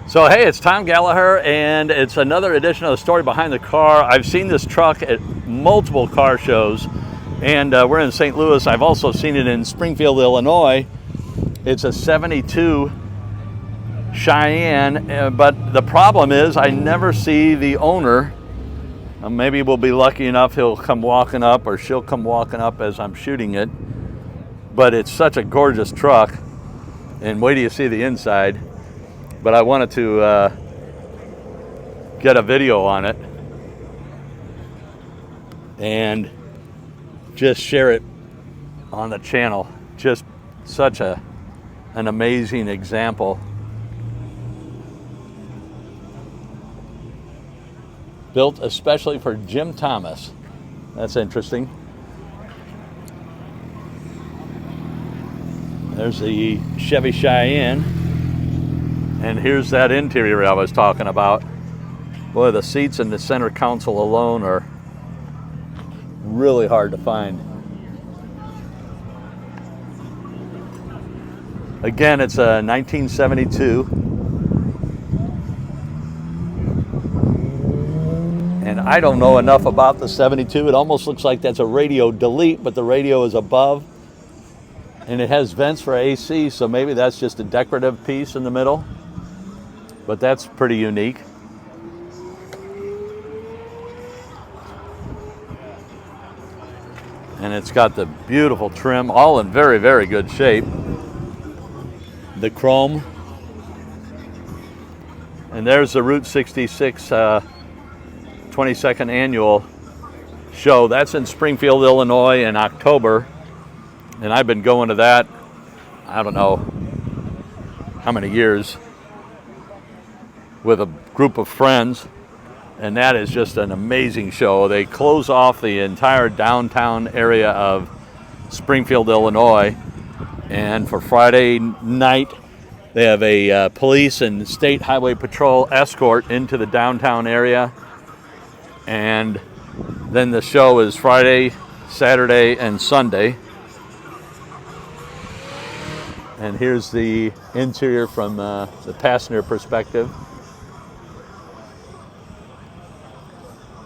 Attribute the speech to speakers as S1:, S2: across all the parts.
S1: So hey, it's Tom Gallagher, and it's another edition of the Story Behind the Car. I've seen this truck at multiple car shows, and we're in St. Louis. I've also seen it in Springfield, Illinois. It's a 72 Cheyenne, but the problem is I never see the owner. Maybe we'll be lucky enough he'll come walking up, or she'll come walking up as I'm shooting it. But it's such a gorgeous truck, and wait till you see the inside. But I wanted to get a video on it and just share it on the channel. Just such an amazing example. Built especially for Jim Thomas. That's interesting. There's the Chevy Cheyenne. And here's that interior I was talking about. Boy, the seats in the center console alone are really hard to find. Again, it's a 1972. And I don't know enough about the 72. It almost looks like that's a radio delete, but the radio is above. And it has vents for AC, so maybe that's just a decorative piece in the middle. But that's pretty unique. And it's got the beautiful trim, all in very, very good shape. The chrome. And there's the Route 66 22nd annual show. That's in Springfield, Illinois in October. And I've been going to that, I don't know how many years, with a group of friends, and that is just an amazing show. They close off the entire downtown area of Springfield, Illinois, and for Friday night they have a police and state highway patrol escort into the downtown area, and then the show is Friday, Saturday, and Sunday. And here's the interior from the passenger perspective.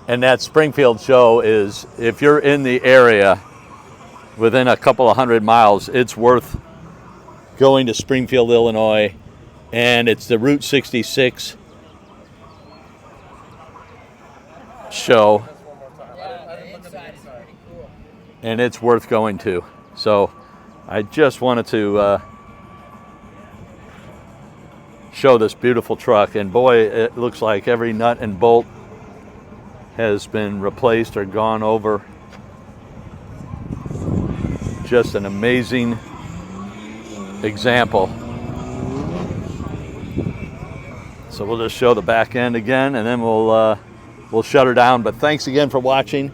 S1: And that Springfield show is, if you're in the area within a couple of 100 miles, it's worth going to Springfield, Illinois. And it's the Route 66 show. And it's worth going to. So I just wanted to show this beautiful truck. And boy, it looks like every nut and bolt has been replaced or gone over. Just an amazing example. So we'll just show the back end again, and then we'll shut her down. But thanks again for watching.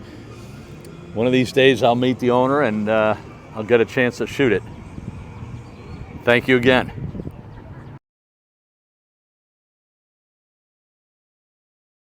S1: One of these days I'll meet the owner and I'll get a chance to shoot it. Thank you again.